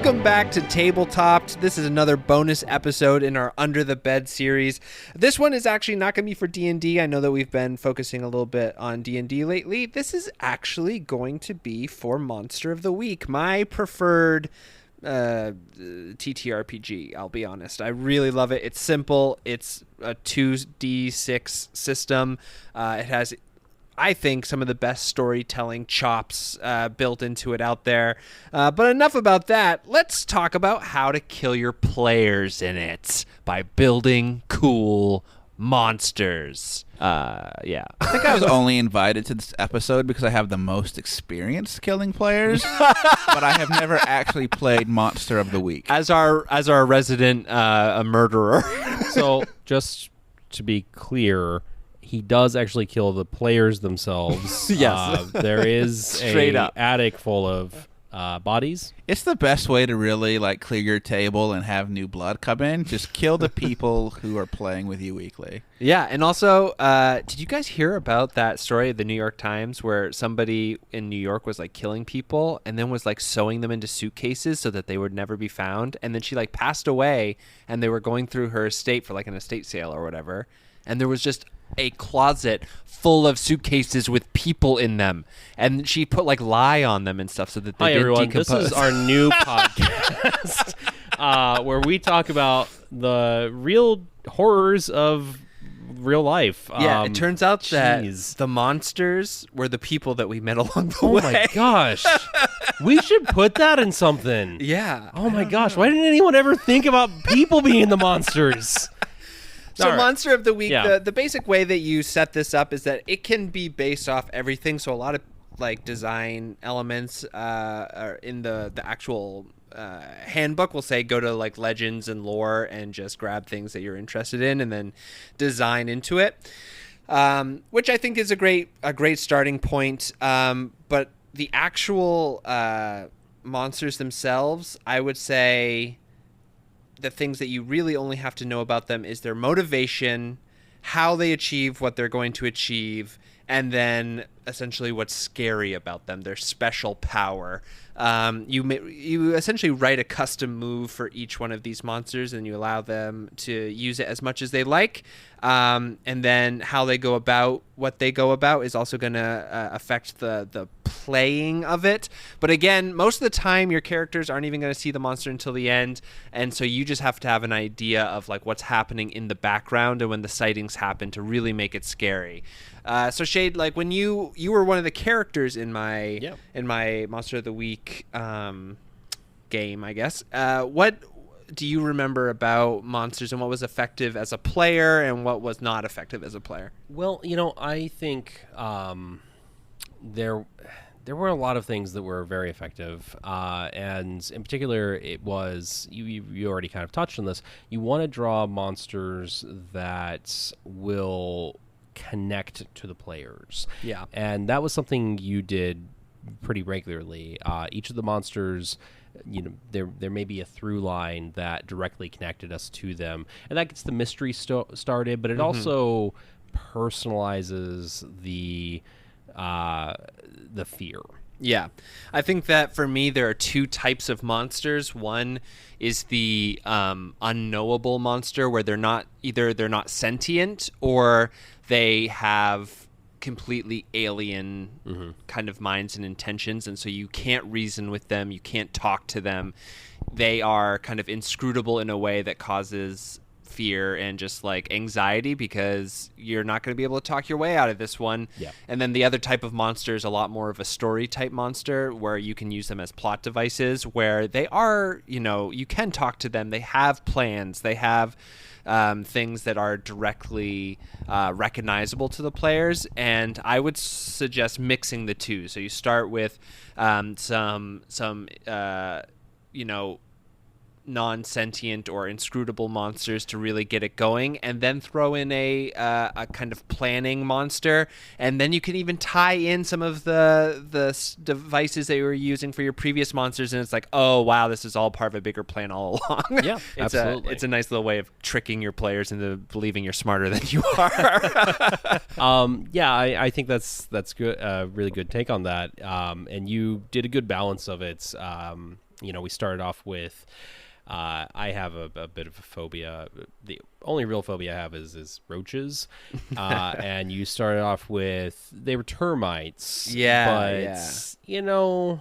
Welcome back to Tabletopped. This is another bonus episode in our Under the Bed series. This one is actually not going to be for D&D. I know that we've been focusing a little bit on D&D lately. This is actually going to be for Monster of the Week, my preferred TTRPG, I'll be honest. I really love it. It's simple. It's a 2d6 system. It has, I think, some of the best storytelling chops built into it out there. But enough about that. Let's talk about how to kill your players in it by building cool monsters. Yeah. I think I was only invited to this episode because I have the most experience killing players, but I have never actually played Monster of the Week. As our resident murderer. So, just to be clear, he does actually kill the players themselves. Yes. There is Straight a up attic full of bodies. It's the best way to really clear your table and have new blood come in. Just kill the people who are playing with you weekly. Yeah, and also, did you guys hear about that story of the New York Times where somebody in New York was killing people and then was sewing them into suitcases so that they would never be found, and then she passed away, and they were going through her estate for an estate sale or whatever, and there was just a closet full of suitcases with people in them, and she put lye on them and stuff so that they didn't everyone. decompose. This is our new podcast where we talk about the real horrors of real life. Yeah, it turns out that geez. the monsters were the people that we met along the Oh way. my gosh. We should put that in something. Yeah. Oh my gosh. Why didn't anyone ever think about people being the monsters? So All right. Monster of the Week, Yeah. the basic way that you set this up is that it can be based off everything. So a lot of design elements are in the actual handbook will say go to legends and lore and just grab things that you're interested in and then design into it, which I think is a great starting point. But the actual monsters themselves, I would say the things that you really only have to know about them is their motivation, how they achieve what they're going to achieve, and then essentially what's scary about them, their special power. You essentially write a custom move for each one of these monsters, and you allow them to use it as much as they like. And then how they go about what they go about is also going to affect the playing of it. But again, most of the time your characters aren't even going to see the monster until the end, and so you just have to have an idea of what's happening in the background and when the sightings happen to really make it scary. So Shade, when you were one of the characters in my Monster of the Week game, I guess. What do you remember about monsters and what was effective as a player and what was not effective as a player? Well, I think there were a lot of things that were very effective, and in particular, it was you already kind of touched on this. You want to draw monsters that will connect to the players. Yeah, and that was something you did pretty regularly. Each of the monsters, there may be a through line that directly connected us to them, and that gets the mystery started. But it also personalizes the fear. Yeah. I think that for me, there are two types of monsters. One is the unknowable monster where they're not sentient or they have completely alien kind of minds and intentions. And so you can't reason with them. You can't talk to them. They are kind of inscrutable in a way that causes fear and just anxiety because you're not going to be able to talk your way out of this one. Yeah. And then the other type of monster is a lot more of a story type monster where you can use them as plot devices where they are, you can talk to them. They have plans. They have things that are directly recognizable to the players. And I would suggest mixing the two. So you start with some non-sentient or inscrutable monsters to really get it going, and then throw in a kind of planning monster, and then you can even tie in some of the devices that you were using for your previous monsters, and it's oh wow, this is all part of a bigger plan all along. Yeah, absolutely. It's a nice little way of tricking your players into believing you're smarter than you are. Yeah, I think that's good. Really good take on that. And you did a good balance of it. we started off with. I have a bit of a phobia. The only real phobia I have is roaches. And you started off with they were termites. Yeah, but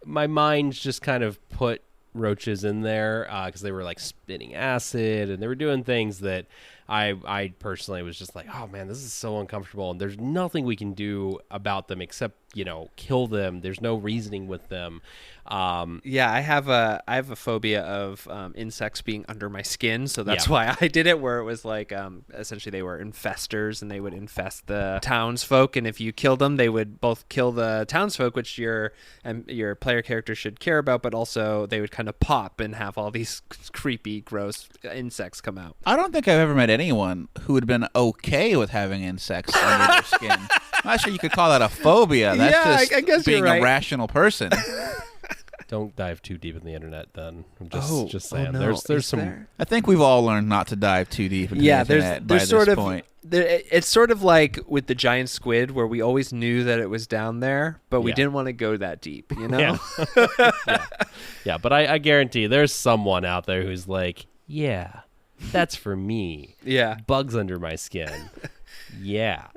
my mind just kind of put roaches in there because they were like spitting acid and they were doing things that I personally was just like, oh man, this is so uncomfortable, and there's nothing we can do about them except kill them. There's no reasoning with them. I have a phobia of insects being under my skin, so that's why I did it, where it was like essentially they were infestors and they would infest the townsfolk, and if you killed them they would both kill the townsfolk, which your player character should care about, but also they would kind of pop and have all these creepy gross insects come out. I don't think I've ever met anyone who would have been okay with having insects under their skin. I'm not sure you could call that a phobia. That's I guess being you're right. a rational person. Don't dive too deep in the internet then. I'm just Oh, saying. no. There's some There? I think we've all learned not to dive too deep into the internet by there's sort this of point. it's sort of like with the giant squid, where we always knew that it was down there, but we didn't want to go that deep, Yeah. Yeah, but I guarantee there's someone out there who's like, yeah, that's for me. Yeah. Bugs under my skin. Yeah.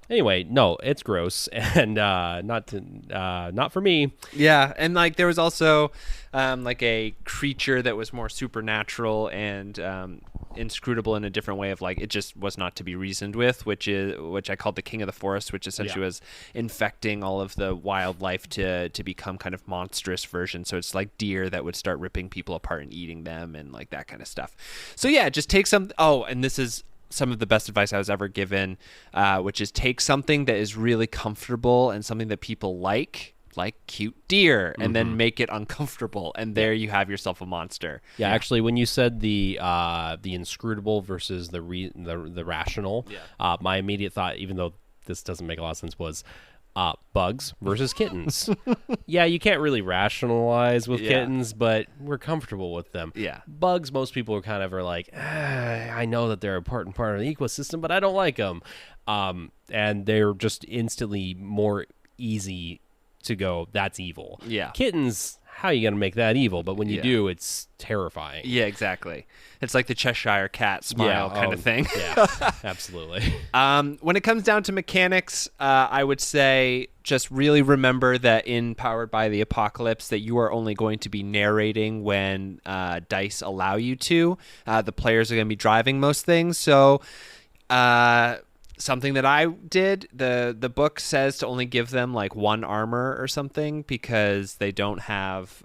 Anyway, no, it's gross, and not for me. Yeah, and like there was also like a creature that was more supernatural and inscrutable in a different way of like it just was not to be reasoned with, which I called the King of the Forest, which essentially was infecting all of the wildlife to become kind of monstrous versions. So it's like deer that would start ripping people apart and eating them and like that kind of stuff. So yeah, just take some. Oh, and this is some of the best advice I was ever given, which is take something that is really comfortable and something that people like cute deer, and then make it uncomfortable, and there you have yourself a monster. Yeah, actually, when you said the inscrutable versus the rational, my immediate thought, even though this doesn't make a lot of sense, was bugs versus kittens. Yeah, you can't really rationalize with kittens, but we're comfortable with them. Yeah. Bugs, most people are like, I know that they're an important part of the ecosystem, but I don't like them. And they're just instantly more easy to go, that's evil. Yeah. Kittens, how are you going to make that evil? But when you do, it's terrifying. Yeah, exactly. It's like the Cheshire cat smile kind of thing. Yeah, absolutely. When it comes down to mechanics, I would say just really remember that in Powered by the Apocalypse that you are only going to be narrating when dice allow you to. The players are going to be driving most things. So something that I did, the book says to only give them like one armor or something, because they don't have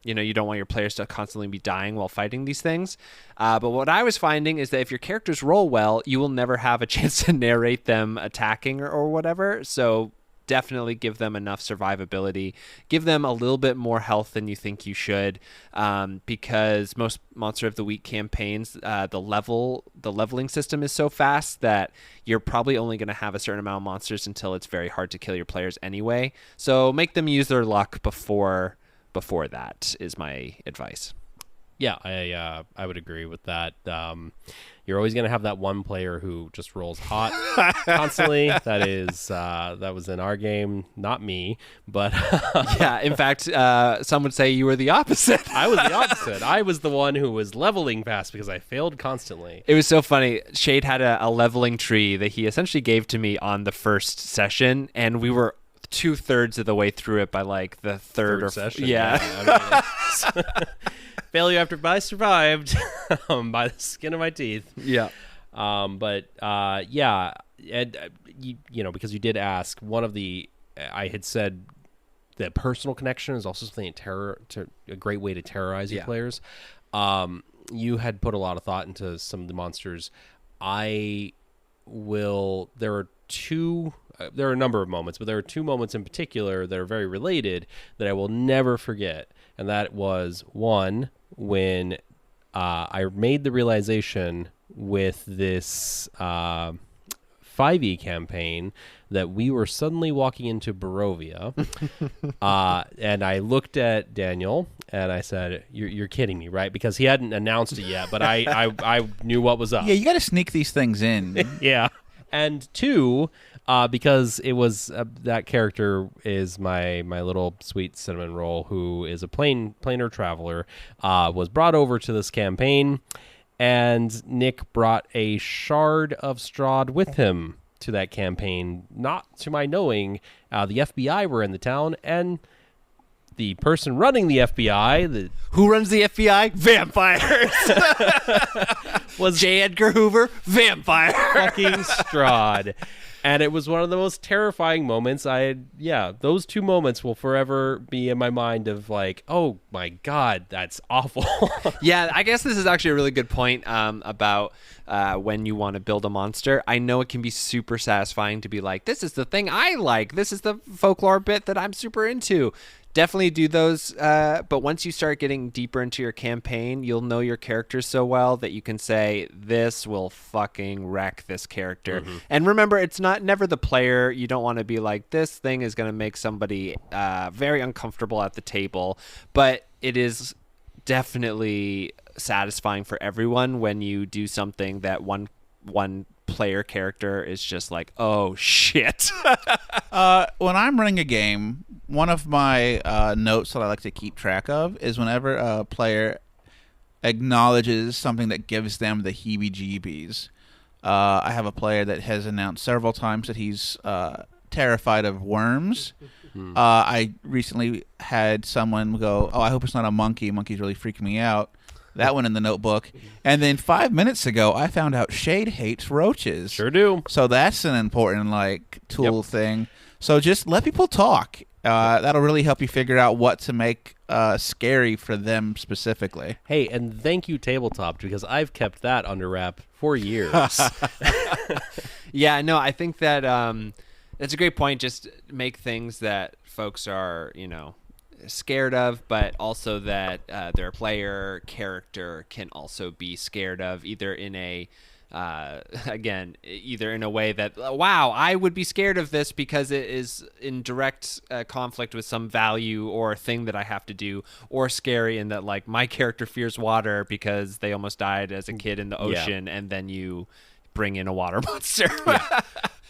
you don't want your players to constantly be dying while fighting these things. But what I was finding is that if your characters roll well, you will never have a chance to narrate them attacking or whatever. So definitely give them enough survivability. Give them a little bit more health than you think you should, because most Monster of the Week campaigns, the leveling system is so fast that you're probably only going to have a certain amount of monsters until it's very hard to kill your players anyway. So make them use their luck before that is my advice. Yeah, I would agree with that. You're always going to have that one player who just rolls hot constantly. That was in our game, not me, but yeah. In fact, some would say you were the opposite. I was the opposite. I was the one who was leveling fast because I failed constantly. It was so funny. Shade had a leveling tree that he essentially gave to me on the first session, and we were 2/3 of the way through it by like the third session. Yeah. I mean, failure after I survived by the skin of my teeth. Yeah. But yeah, and because you did ask, I had said that personal connection is also something a great way to terrorize your players. You had put a lot of thought into some of the monsters. There are a number of moments, but there are two moments in particular that are very related that I will never forget. And that was one when I made the realization with this 5e campaign that we were suddenly walking into Barovia. And I looked at Daniel and I said, you're kidding me, right? Because he hadn't announced it yet, but I knew what was up. Yeah, you got to sneak these things in. Yeah. And two, because it was that character is my little sweet cinnamon roll, who is a planar traveler, was brought over to this campaign, and Nick brought a shard of Strahd with him to that campaign. Not to my knowing, the FBI were in the town, and the person running the FBI, Who runs the FBI? Vampires. was J. Edgar Hoover? Vampire. fucking Strahd. And it was one of the most terrifying moments. Those two moments will forever be in my mind of like, oh my God, that's awful. Yeah, I guess this is actually a really good point about when you want to build a monster. I know it can be super satisfying to be like, this is the thing I like. This is the folklore bit that I'm super into. Definitely do those, but once you start getting deeper into your campaign, you'll know your characters so well that you can say, this will fucking wreck this character. Mm-hmm. And remember, it's never the player. You don't want to be like, this thing is going to make somebody very uncomfortable at the table, but it is definitely satisfying for everyone when you do something that one player character is just like, oh shit. When I'm running a game, one of my notes that I like to keep track of is whenever a player acknowledges something that gives them the heebie-jeebies. I have a player that has announced several times that he's terrified of worms. I recently had someone go, oh, I hope it's not a monkey. Monkey's really freaking me out. That one in the notebook. And then 5 minutes ago, I found out Shade hates roaches. Sure do. So that's an important tool thing. So just let people talk. That'll really help you figure out what to make scary for them specifically. Hey, and thank you, Tabletop, because I've kept that under wrap for years. Yeah, no, I think that that's a great point. Just make things that folks are, scared of, but also that their player character can also be scared of, either in a way that, wow, I would be scared of this because it is in direct conflict with some value or thing that I have to do, or scary in that, like, my character fears water because they almost died as a kid in the ocean, and then you bring in a water monster.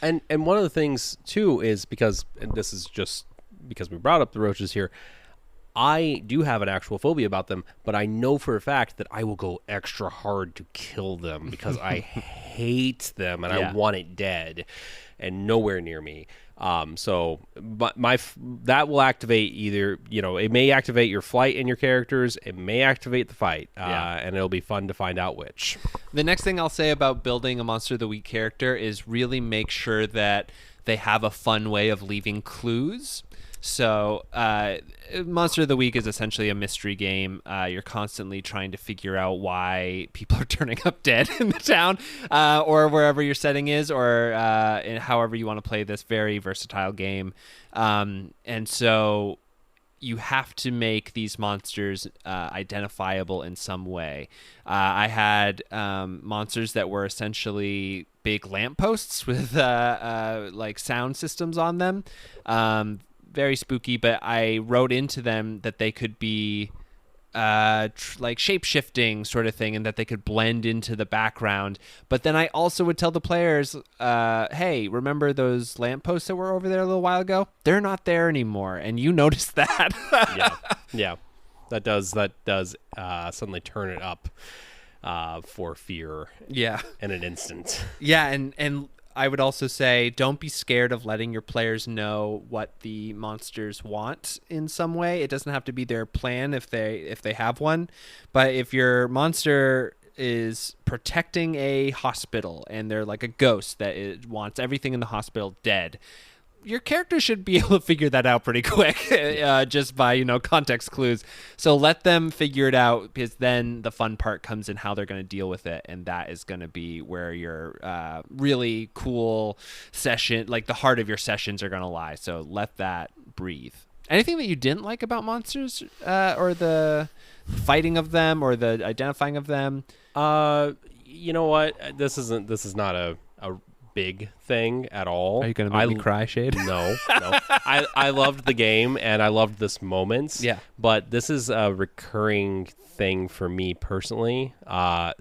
And one of the things too is because, and this is just because we brought up the roaches here, I do have an actual phobia about them, but I know for a fact that I will go extra hard to kill them because I hate them and I want it dead and nowhere near me. So that will activate either, it may activate your flight in your characters, it may activate the fight, and it'll be fun to find out which. The next thing I'll say about building a Monster of the Week character is really make sure that they have a fun way of leaving clues. So Monster of the Week is essentially a mystery game. You're constantly trying to figure out why people are turning up dead in the town or wherever your setting is, or however you want to play this very versatile game. And so you have to make these monsters identifiable in some way. I had monsters that were essentially big lampposts with like sound systems on them. Very spooky, but I wrote into them that they could be like shape-shifting sort of thing, and that they could blend into the background. But then I also would tell the players, hey, remember those lampposts that were over there a little while ago? They're not there anymore, and you noticed that. Yeah. That does suddenly turn it up for fear. Yeah. In an instant. Yeah, and I would also say, don't be scared of letting your players know what the monsters want in some way. It doesn't have to be their plan if they have one, but if your monster is protecting a hospital and they're like a ghost that wants everything in the hospital dead, your character should be able to figure that out pretty quick, just by, context clues. So let them figure it out, because then the fun part comes in how they're going to deal with it. And that is going to be where your really cool session, like the heart of your sessions, are going to lie. So let that breathe. Anything that you didn't like about monsters, or the fighting of them, or the identifying of them? You know what? This is not a big thing at all. Are you going to make me cry, Shade? No. I loved the game and I loved this moment. Yeah. But this is a recurring thing for me personally.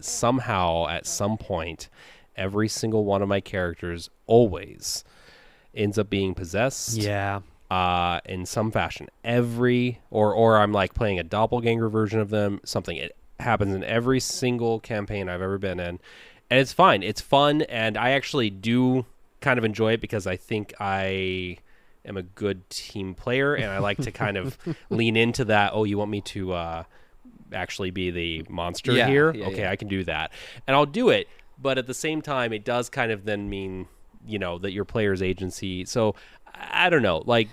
Somehow, at some point, every single one of my characters always ends up being possessed. Yeah. In some fashion. Or I'm like playing a doppelganger version of them. Something. It happens in every single campaign I've ever been in. And it's fine. It's fun, and I actually do kind of enjoy it because I think I am a good team player, and I like to kind of lean into that. Oh, you want me to actually be the monster here? Okay, I can do that. And I'll do it, but at the same time, it does kind of then mean, that your player's agency. So, I don't know. Like,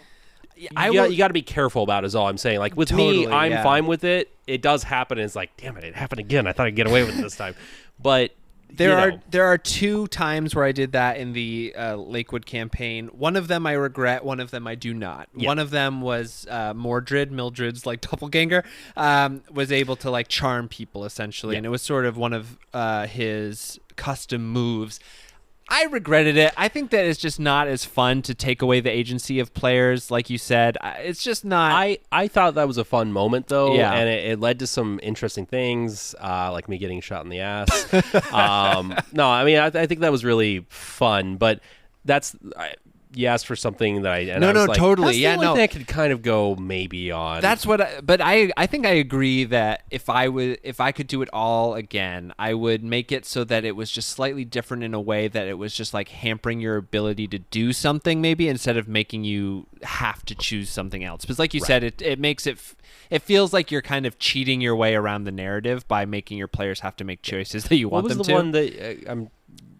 you got to be careful about it is all I'm saying. Like, with me, I'm fine with it. It does happen, and it's like, damn it happened again. I thought I'd get away with it this time. But... There are 2 times where I did that in the Lakewood campaign. One of them I regret. One of them I do not. Yeah. One of them was Mildred's like doppelganger, was able to like charm people essentially, and it was sort of one of his custom moves. I regretted it. I think that it's just not as fun to take away the agency of players, like you said. It's just not. I thought that was a fun moment, though, and it led to some interesting things, like me getting shot in the ass. No, I mean, I think that was really fun, but that's... you asked for something that I was like, totally. That's the only thing I could kind of go maybe on. That's what. I think I agree that if I could do it all again, I would make it so that it was just slightly different in a way that it was just like hampering your ability to do something maybe instead of making you have to choose something else. Because like you said, it makes it. It feels like you're kind of cheating your way around the narrative by making your players have to make choices that you want them to. What was the one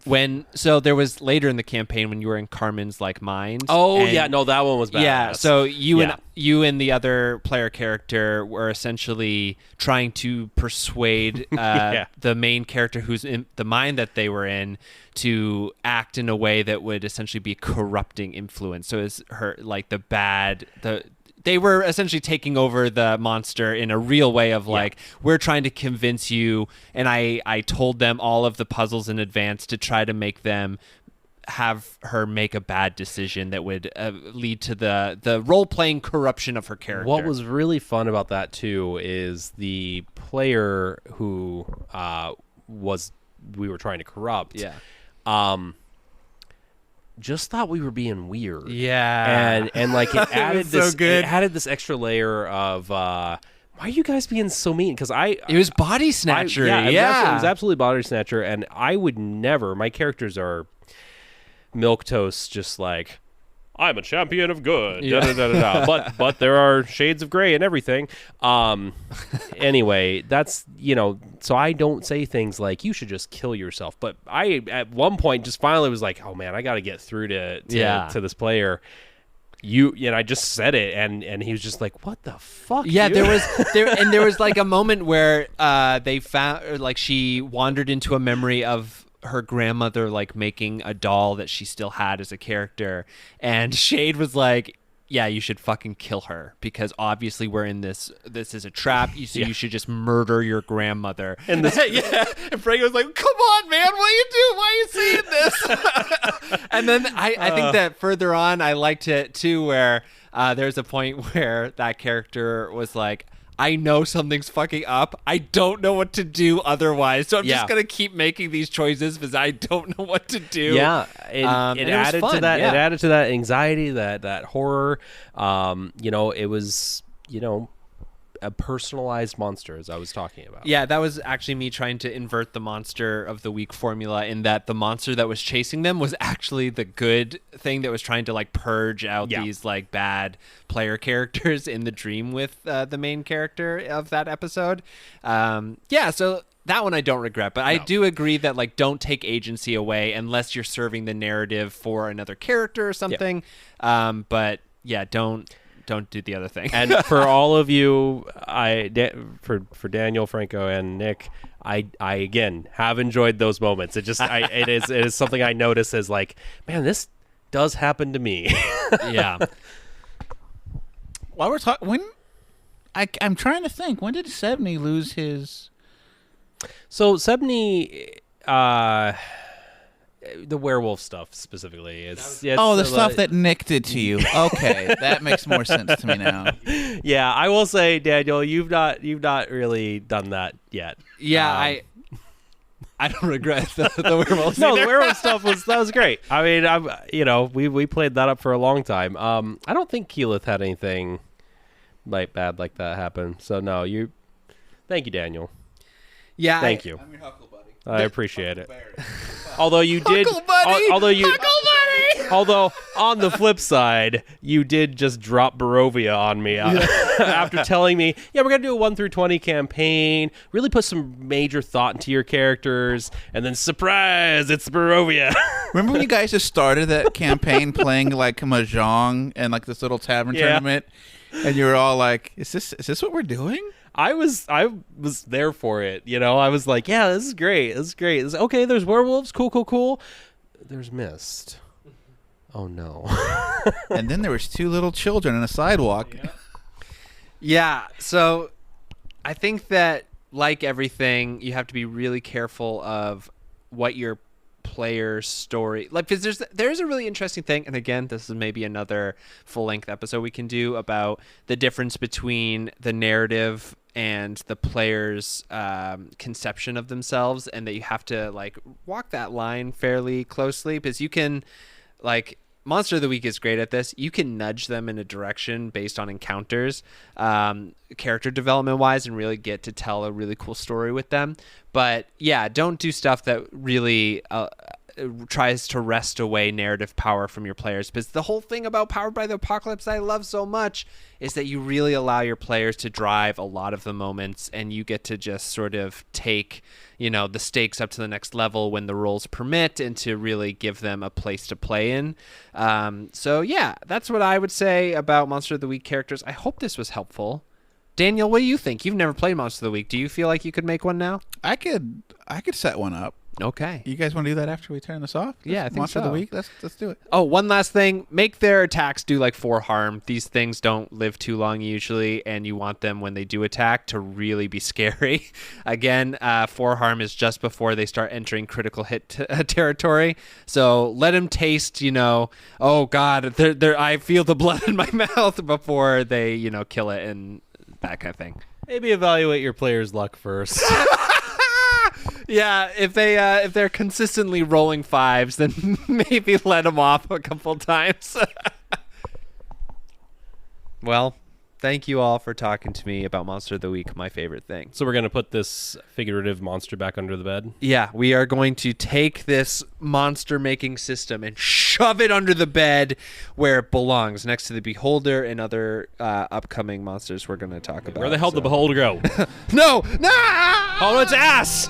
that So there was later in the campaign when you were in Carmen's like mind. Oh yeah, no, that one was bad. Yeah, so you and the other player character were essentially trying to persuade the main character who's in the mind that they were in to act in a way that would essentially be corrupting influence. So it's her like they were essentially taking over the monster in a real way of like, we're trying to convince you. And I told them all of the puzzles in advance to try to make them have her make a bad decision that would lead to the role-playing corruption of her character. What was really fun about that, too, is the player who we were trying to corrupt. Yeah. Just thought we were being weird. Yeah. And like it added this it added this extra layer of why are you guys being so mean? Because it was body snatcher. It was absolutely body snatcher, and I would never. My characters are milquetoast, just like I'm a champion of good. But there are shades of gray and everything. Anyway, that's so I don't say things like you should just kill yourself. But I at one point just finally was like, oh man, I got to get through to this player. I just said it, and he was just like, "What the fuck?" Yeah, dude? there was like a moment where they found like she wandered into a memory of her grandmother like making a doll that she still had as a character, and Shade was like, yeah, you should fucking kill her because obviously we're in this is a trap. You should just murder your grandmother. And and Frank was like, come on, man, what are you doing? Why are you saying this? And then I think that further on I liked it too where there's a point where that character was like, I know something's fucking up. I don't know what to do otherwise. So I'm just going to keep making these choices because I don't know what to do. Yeah. It added to that. It added to that anxiety, that horror. It was, a personalized monster, as I was talking about. Yeah, that was actually me trying to invert the monster of the week formula in that the monster that was chasing them was actually the good thing that was trying to like purge out these like bad player characters in the dream with the main character of that episode. So that one I don't regret, but I do agree that like don't take agency away unless you're serving the narrative for another character or something. But yeah, don't do the other thing. And for all of you, for Daniel, Franco, and Nick, I again have enjoyed those moments. It just it is something I notice as like, man, this does happen to me. Yeah. While we're talking, I'm trying to think, when did Sebney lose his? So Sebney, the werewolf stuff specifically. The stuff that Nick did to you. Okay, that makes more sense to me now. Yeah, I will say, Daniel, you've not really done that yet. Yeah, I don't regret the werewolves. No, either. the werewolf stuff was great. I mean, we played that up for a long time. I don't think Keyleth had anything like bad like that happen. So no, thank you, Daniel. Yeah, Thank you. I'm your Huckle buddy. I appreciate it. Although you did, Huckle buddy. although on the flip side, you did just drop Barovia on me after telling me, yeah, we're gonna do a 1 through 20 campaign. Really put some major thought into your characters, and then surprise, it's Barovia. Remember when you guys just started that campaign playing like mahjong and like this little tavern tournament, and you were all like, "Is this what we're doing?" I was there for it, you know. I was like, yeah, this is great. Okay, there's werewolves. Cool. There's mist. Oh no. And then there was 2 little children on a sidewalk. Yeah, so I think that, like everything, you have to be really careful of what your player's story, like, because there's a really interesting thing, and again, this is maybe another full-length episode we can do about the difference between the narrative and the player's conception of themselves, and that you have to like walk that line fairly closely, because you can, like, Monster of the Week is great at this. You can nudge them in a direction based on encounters, character development wise, and really get to tell a really cool story with them. But yeah, don't do stuff that really tries to wrest away narrative power from your players, because the whole thing about Powered by the Apocalypse I love so much is that you really allow your players to drive a lot of the moments, and you get to just sort of take, you know, the stakes up to the next level when the roles permit, and to really give them a place to play in. So yeah, that's what I would say about Monster of the Week characters. I hope this was helpful. Daniel, what do you think? You've never played Monster of the Week. Do you feel like you could make one now? I could set one up. Okay. You guys want to do that after we turn this off? Yeah, I think Monster so. of the Week? Let's do it. Oh, one last thing. Make their attacks do like 4 harm. These things don't live too long usually, and you want them, when they do attack, to really be scary. Again, 4 harm is just before they start entering critical hit territory. So let them taste, you know, oh God, I feel the blood in my mouth before they, you know, kill it, and that kind of thing. Maybe evaluate your player's luck first. Yeah, if they're consistently rolling 5s, then maybe let them off a couple times. Well, thank you all for talking to me about Monster of the Week, my favorite thing. So we're going to put this figurative monster back under the bed? Yeah, we are going to take this monster-making system and shove it under the bed where it belongs, next to the Beholder and other upcoming monsters we're going to talk about. Where the hell did the Beholder go? No! Oh, it's ass!